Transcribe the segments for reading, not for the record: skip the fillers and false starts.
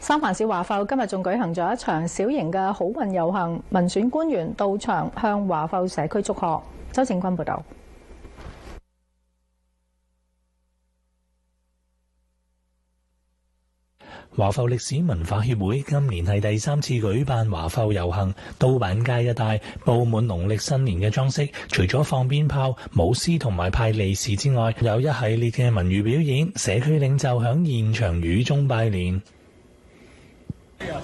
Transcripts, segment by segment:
三藩市華埠今日仲舉行咗一場小型嘅好運遊行，民選官員到場向華埠社區祝賀。周正君報導。華埠歷史文化協會今年係第3次舉辦華埠遊行，刀板街一帶佈滿農曆新年嘅裝飾，除咗放鞭炮、舞獅同埋派利是之外，有一系列嘅文娛表演，社區領袖響現場雨中拜年。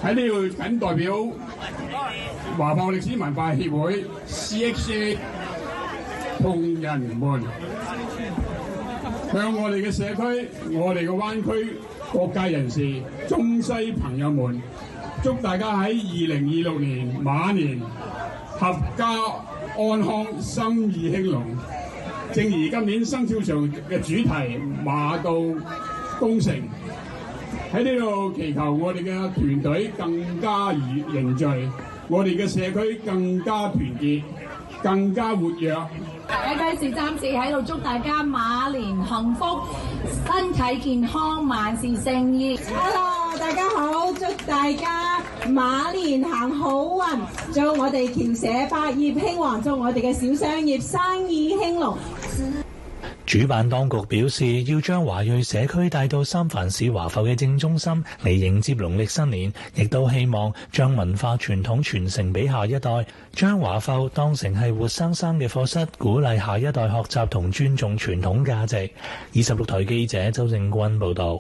喺呢度謹代表華埠歷史文化協會 CXA 同仁們，向我哋嘅社區、我哋嘅灣區各界人士、中西朋友們，祝大家喺2026年馬年合家安康、心意興隆。正如今年生肖上嘅主題馬到功成，喺呢度祈求我哋嘅團隊更加凝聚，我哋嘅社區更加團結，更加活躍。一計時暫時喺度祝大家馬年幸福、身體健康、萬事勝意。Hello， 大家好，祝大家馬年行好運，祝我哋僑社百業興旺，祝我哋嘅小商業生意興隆。主辦當局表示，要將華裔社區帶到三藩市華埠嘅正中心嚟迎接農曆新年，亦都希望將文化傳統傳承俾下一代，將華埠當成係活生生嘅課室，鼓勵下一代學習同尊重傳統價值。26台記者周正君報導。